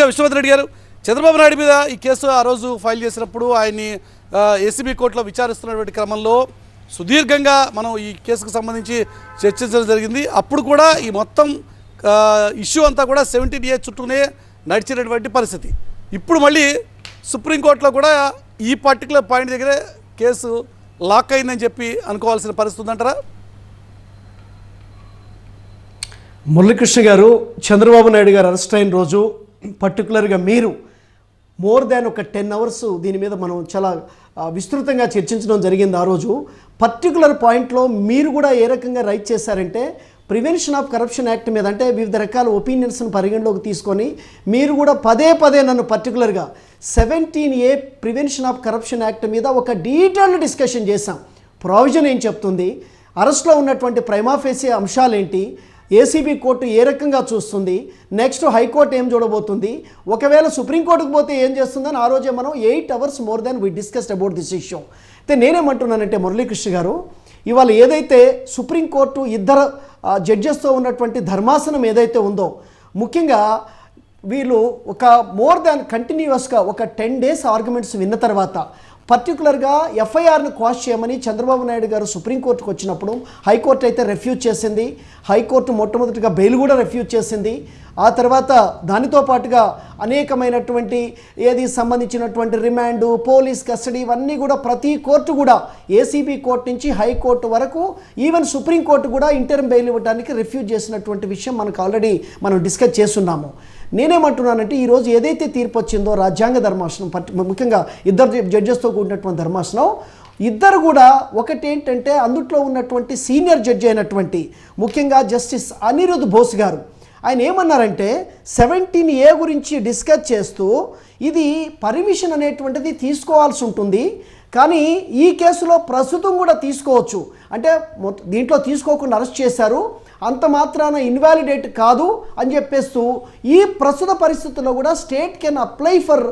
విశ్వనాథ్ రెడ్డి గారు, చంద్రబాబు నాయుడు మీద ఈ కేసు ఆ రోజు ఫైల్ చేసినప్పుడు ఆయన్ని ఏసీబీ కోర్టులో విచారిస్తున్నటువంటి క్రమంలో సుదీర్ఘంగా మనం ఈ కేసుకు సంబంధించి చర్చించడం జరిగింది. అప్పుడు కూడా ఈ మొత్తం ఇష్యూ అంతా కూడా 17A చుట్టూనే నడిచినటువంటి పరిస్థితి. ఇప్పుడు మళ్ళీ సుప్రీంకోర్టులో కూడా ఈ పర్టికులర్ పాయింట్ దగ్గరే కేసు లాక్ అయిందని చెప్పి అనుకోవాల్సిన పరిస్థితి ఉందంటారా? మురళీకృష్ణ గారు, చంద్రబాబు నాయుడు గారు అరెస్ట్ అయిన రోజు పర్టికులర్గా మీరు మోర్ దాన్ ఒక 10 hours దీని మీద మనం చాలా విస్తృతంగా చర్చించడం జరిగింది. ఆ రోజు పర్టికులర్ పాయింట్లో మీరు కూడా ఏ రకంగా రైట్ చేశారంటే ప్రివెన్షన్ ఆఫ్ కరప్షన్ యాక్ట్ మీద, అంటే వివిధ రకాల ఒపీనియన్స్ని పరిగణలోకి తీసుకొని మీరు కూడా పదే నన్ను పర్టికులర్గా 17A prevention of corruption act మీద ఒక డీటెయిల్డ్ డిస్కషన్ చేశాం. ప్రావిజన్ ఏం చెప్తుంది, అరెస్ట్లో ఉన్నటువంటి ప్రైమా ఫేసీ అంశాలేంటి, ఏసీబీ కోర్టు ఏ రకంగా చూస్తుంది, నెక్స్ట్ హైకోర్టు ఏం చూడబోతుంది, ఒకవేళ సుప్రీంకోర్టుకు పోతే ఏం చేస్తుందని ఆ రోజే మనం 8 hours more than we discussed about this issue. అయితే నేనేమంటున్నానంటే మురళీకృష్ణ గారు, ఇవాళ ఏదైతే సుప్రీంకోర్టు ఇద్దరు జడ్జెస్తో ఉన్నటువంటి ధర్మాసనం ఏదైతే ఉందో, ముఖ్యంగా వీళ్ళు ఒక మోర్ దాన్ కంటిన్యూస్గా ఒక 10 days ఆర్గ్యుమెంట్స్ విన్న తర్వాత పర్టికులర్గా ఎఫ్ఐఆర్ను క్వాష్ చేయమని చంద్రబాబు నాయుడు గారు సుప్రీంకోర్టుకు వచ్చినప్పుడు హైకోర్టు అయితే రెఫ్యూజ్ చేసింది. హైకోర్టు మొట్టమొదటిగా బెయిల్ కూడా రెఫ్యూజ్ చేసింది. ఆ తర్వాత దానితో పాటుగా అనేకమైనటువంటి సంబంధించినటువంటి రిమాండు, పోలీస్ కస్టడీ, ఇవన్నీ కూడా ప్రతి కోర్టు కూడా ఏసీబీ కోర్టు నుంచి హైకోర్టు వరకు ఈవెన్ సుప్రీంకోర్టు కూడా ఇంటర్మ్ బెయిల్ ఇవ్వడానికి రిఫ్యూజ్ చేసినటువంటి విషయం మనకు ఆల్రెడీ మనం డిస్కస్ చేస్తున్నాము. నేనేమంటున్నానంటే ఈరోజు ఏదైతే తీర్పు వచ్చిందో రాజ్యాంగ ధర్మాసనం, ముఖ్యంగా ఇద్దరు జడ్జెస్తో కూడినటువంటి ధర్మాసనం, ఇద్దరు కూడా ఒకటి ఏంటంటే అందుట్లో ఉన్నటువంటి సీనియర్ జడ్జి అయినటువంటి ముఖ్యంగా జస్టిస్ అనిరుద్ బోస్ గారు ఆయన ఏమన్నారంటే 17A గురించి డిస్కస్ చేస్తూ ఇది పర్మిషన్ అనేటువంటిది తీసుకోవాల్సి ఉంటుంది, కానీ ఈ కేసులో ప్రస్తుతం కూడా తీసుకోవచ్చు, అంటే దీంట్లో తీసుకోకుండా అరెస్ట్ చేశారు, అంత మాత్రాన ఇన్వాలిడేట్ కాదు అని చెప్పేస్తూ ఈ ప్రస్తుత పరిస్థితుల్లో కూడా state can apply for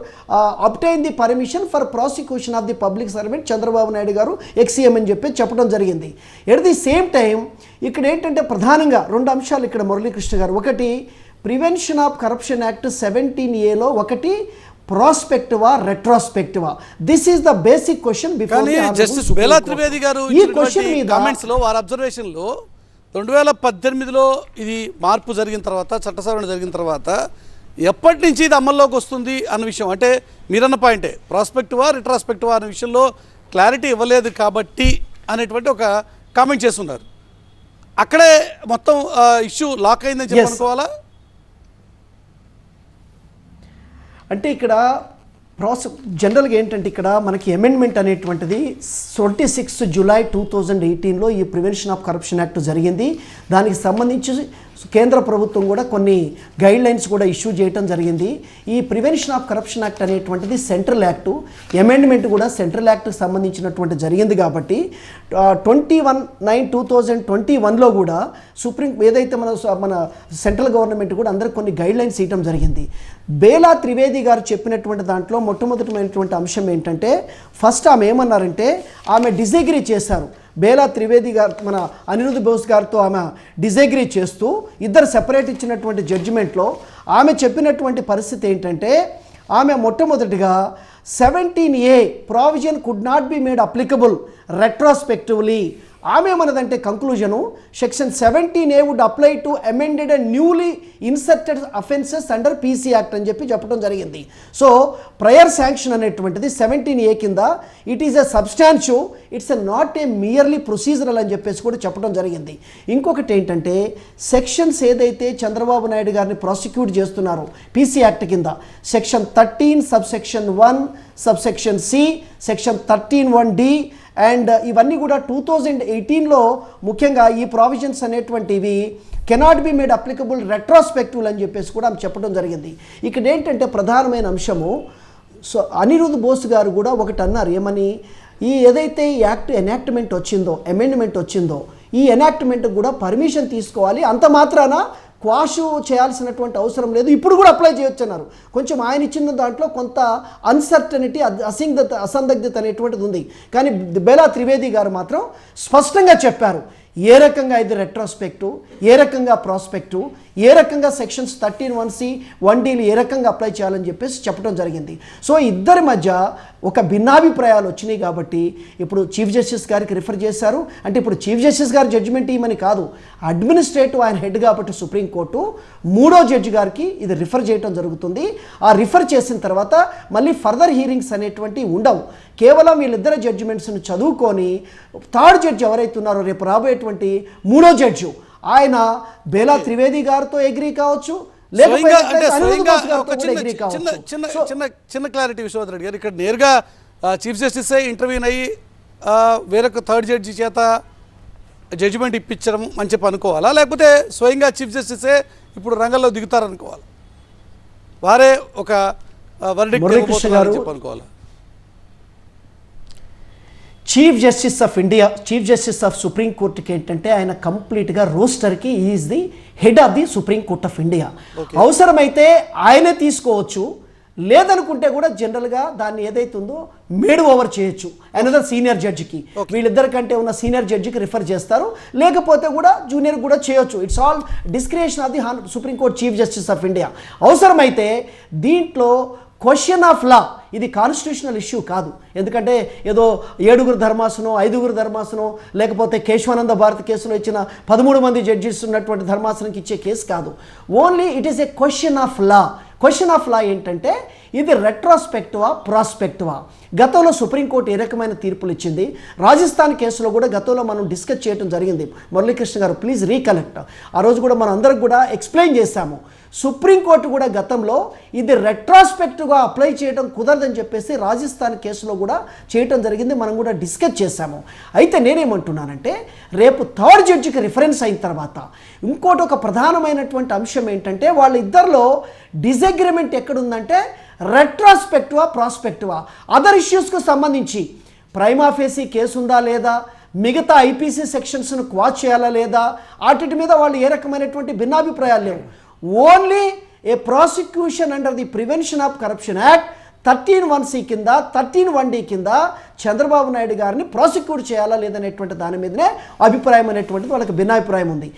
obtain the permission for prosecution of the public servant Chandrababu Naidu గారు ఎక్సీఎం అని చెప్పి చెప్పడం జరిగింది. ఎట్ ది సేమ్ టైం ఇక్కడ ఏంటంటే ప్రధానంగా 2 అంశాలు ఇక్కడ మురళీకృష్ణ గారు, ఒకటి ప్రివెన్షన్ ఆఫ్ కరప్షన్ యాక్ట్ 17Aలో ఒకటి ప్రాస్పెక్టివా రెట్రాస్పెక్టివా, this is the basic question before justice Bela Trivedi గారు ఈ క్వశ్చన్ మీద కామెంట్స్ లో వారి అబ్జర్వేషన్ లో 2018లో ఇది మార్పు జరిగిన తర్వాత, చట్ట సవరణ జరిగిన తర్వాత ఎప్పటి నుంచి ఇది అమల్లోకి వస్తుంది అన్న విషయం, అంటే మీరన్న పాయింటే ప్రాస్పెక్టివా రిట్రాస్పెక్టివా అనే విషయంలో క్లారిటీ ఇవ్వలేదు కాబట్టి అనేటువంటి ఒక కామెంట్ చేస్తున్నారు. అక్కడే మొత్తం ఇష్యూ లాక్ అయిందని చెప్పి అనుకోవాలా? అంటే ఇక్కడ జనరల్గా ఏంటంటే ఇక్కడ మనకి అమెండ్మెంట్ అనేటువంటిది 26 July 2018లో ఈ ప్రివెన్షన్ ఆఫ్ కరప్షన్ యాక్ట్ జరిగింది. దానికి సంబంధించి కేంద్ర ప్రభుత్వం కూడా కొన్ని గైడ్ లైన్స్ కూడా ఇష్యూ చేయడం జరిగింది. ఈ ప్రివెన్షన్ ఆఫ్ కరప్షన్ యాక్ట్ అనేటువంటిది సెంట్రల్ యాక్టు, అమెండ్మెంట్ కూడా సెంట్రల్ యాక్ట్కి సంబంధించినటువంటి జరిగింది కాబట్టి 21/9/2021లో కూడా సుప్రీం ఏదైతే మన సెంట్రల్ గవర్నమెంట్ కూడా అందరికి కొన్ని గైడ్ లైన్స్ ఇవ్వడం జరిగింది. బేలా త్రివేది గారు చెప్పినటువంటి దాంట్లో మొట్టమొదటిమైనటువంటి అంశం ఏంటంటే ఫస్ట్ ఆమె ఏమన్నారంటే ఆమె డిసగ్రీ చేశారు. బేలా త్రివేది గారు మన అనిరుద్ బోస్ గారితో ఆమె డిసగ్రీ చేస్తూ ఇద్దరు సెపరేట్ ఇచ్చినటువంటి జడ్జిమెంట్లో ఆమె చెప్పినటువంటి పరిస్థితి ఏంటంటే ఆమె మొట్టమొదటిగా 17A provision could not be made applicable retrospectively. ఆమె ఏమన్నదంటే conclusion section 17A would apply to amended and newly inserted offences under PC act అని చెప్పి చెప్పడం జరిగింది. సో ప్రయర్ శాంక్షన్ అనేటువంటిది 17A కింద it is a substantive, it's a not a merely procedural అని చెప్పేసి కూడా చెప్పడం జరిగింది. ఇంకొకటి ఏంటంటే సెక్షన్స్ ఏదైతే చంద్రబాబు నాయుడు గారిని ప్రాసిక్యూట్ చేస్తున్నారో PC యాక్ట్ కింద section 13 subsection 1 subsection C, section 13(1)D and ఇవన్నీ కూడా 2018లో ముఖ్యంగా ఈ ప్రావిజన్స్ అనేటువంటివి cannot be made applicable retrospective అని చెప్పేసి కూడా ఆమె చెప్పడం జరిగింది. ఇక్కడ ఏంటంటే ప్రధానమైన అంశము, సో అనిరుద్ బోస్ గారు కూడా ఒకటి అన్నారు, ఏమని, ఈ ఏదైతే యాక్ట్ ఎనాక్ట్మెంట్ వచ్చిందో, అమెండ్మెంట్ వచ్చిందో, ఈ ఎనాక్ట్మెంట్ కూడా పర్మిషన్ తీసుకోవాలి, అంత మాత్రాన క్వాష్ చేయాల్సినటువంటి అవసరం లేదు, ఇప్పుడు కూడా అప్లై చేయొచ్చు అన్నారు. కొంచెం ఆయన ఇచ్చిన దాంట్లో కొంత అన్సర్టనిటీ, అసందిగ్ధత అనేటువంటిది ఉంది. కానీ బేలా త్రివేది గారు మాత్రం స్పష్టంగా చెప్పారు ఏ రకంగా ఇది రెట్రోస్పెక్టివ్, ఏ రకంగా ప్రాస్పెక్టివ్, ఏ రకంగా సెక్షన్స్ 13(1)C 1Dలు ఏ రకంగా అప్లై చేయాలని చెప్పేసి చెప్పడం జరిగింది. సో ఇద్దరి మధ్య ఒక భిన్నాభిప్రాయాలు వచ్చినాయి కాబట్టి ఇప్పుడు చీఫ్ జస్టిస్ గారికి రిఫర్ చేశారు. అంటే ఇప్పుడు చీఫ్ జస్టిస్ గారు జడ్జిమెంట్ ఇవ్వమని కాదు, అడ్మినిస్ట్రేటివ్ ఆయన హెడ్ కాబట్టి సుప్రీంకోర్టు 3వ జడ్జి గారికి ఇది రిఫర్ చేయడం జరుగుతుంది. ఆ రిఫర్ చేసిన తర్వాత మళ్ళీ ఫర్దర్ హీరింగ్స్ అనేటువంటివి ఉండవు. కేవలం వీళ్ళిద్దరు జడ్జిమెంట్స్ను చదువుకొని 3rd జడ్జి ఎవరైతే ఉన్నారో రేపు రాబోయేటువంటి 3వ జడ్జి ఆయన బేలా త్రివేది గారితో అగ్రీ కావచ్చు, చిన్న క్లారిటీ విశ్వనాథ్ రెడ్డి గారు, ఇక్కడ నేరుగా చీఫ్ జస్టిస్ ఇంటర్వ్యూన్ అయ్యి వేరొక 3rd జడ్జి చేత జడ్జిమెంట్ ఇప్పించడం అని చెప్పి అనుకోవాలా, లేకపోతే స్వయంగా చీఫ్ జస్టిసే ఇప్పుడు రంగంలో దిగుతారనుకోవాలి, వారే ఒక వర్డిక్ట్ అనుకోవాలి? Chief justice of India, chief justice of supreme కోర్టుకి ఏంటంటే ఆయన కంప్లీట్గా రోస్టర్కి is the head of the supreme court of India. అవసరమైతే ఆయనే తీసుకోవచ్చు, లేదనుకుంటే కూడా జనరల్గా దాన్ని ఏదైతే ఉందో మేడ్ ఓవర్ చేయొచ్చు అనదర్ సీనియర్ జడ్జికి. వీళ్ళిద్దరి కంటే ఉన్న సీనియర్ జడ్జికి రిఫర్ చేస్తారు, లేకపోతే కూడా జూనియర్ కూడా చేయొచ్చు. It's all discretion of the supreme court chief justice of India. అవసరమైతే దీంట్లో క్వశ్చన్ ఆఫ్ లా ఇది కాన్స్టిట్యూషనల్ ఇష్యూ కాదు. ఎందుకంటే ఏదో 7గురు ధర్మాసనం 5గురు ధర్మాసనం లేకపోతే కేశవానంద భారత్ కేసులో ఇచ్చిన 13 మంది జడ్జిస్ ఉన్నటువంటి ధర్మాసనంకి ఇచ్చే కేసు కాదు. Only it is a question of law. Question of law ఏంటంటే ఇది రెట్రోస్పెక్టివా ప్రాస్పెక్టివా. గతంలో సుప్రీంకోర్టు ఏ రకమైన తీర్పులు ఇచ్చింది, రాజస్థాన్ కేసులో కూడా గతంలో మనం డిస్కస్ చేయడం జరిగింది. మురళీకృష్ణ గారు ప్లీజ్ రీకలెక్ట్. ఆ రోజు కూడా మనం అందరికి కూడా ఎక్స్ప్లెయిన్ చేశాము. సుప్రీంకోర్టు కూడా గతంలో ఇది రెట్రాస్పెక్టివ్గా అప్లై చేయడం కుదరదని చెప్పేసి రాజస్థాన్ కేసులో కూడా చేయటం జరిగింది, మనం కూడా డిస్కస్ చేశాము. అయితే నేనేమంటున్నానంటే రేపు 3rd జడ్జికి రిఫరెన్స్ అయిన తర్వాత ఇంకోటి ఒక ప్రధానమైనటువంటి అంశం ఏంటంటే వాళ్ళిద్దరిలో డిసగ్రిమెంట్ ఎక్కడుందంటే రెట్రాస్పెక్టివా ప్రాస్పెక్టివా. అదర్ ఇష్యూస్కు సంబంధించి ప్రైమా ఫేసీ కేసు ఉందా లేదా, మిగతా ఐపీసీ సెక్షన్స్ను క్వాచ్ చేయాలా లేదా, వాటి మీద వాళ్ళు ఏ రకమైనటువంటి భిన్నాభిప్రాయాలు లేవు. Only A prosecution under the prevention of corruption act 13(1)C కింద 13(1)D కింద చంద్రబాబు నాయుడు గారిని ప్రాసిక్యూట్ చేయాలా లేదనేటువంటి దాని మీదనే అభిప్రాయం అనేటువంటిది వాళ్ళకి భిన్నాభిప్రాయం ఉంది.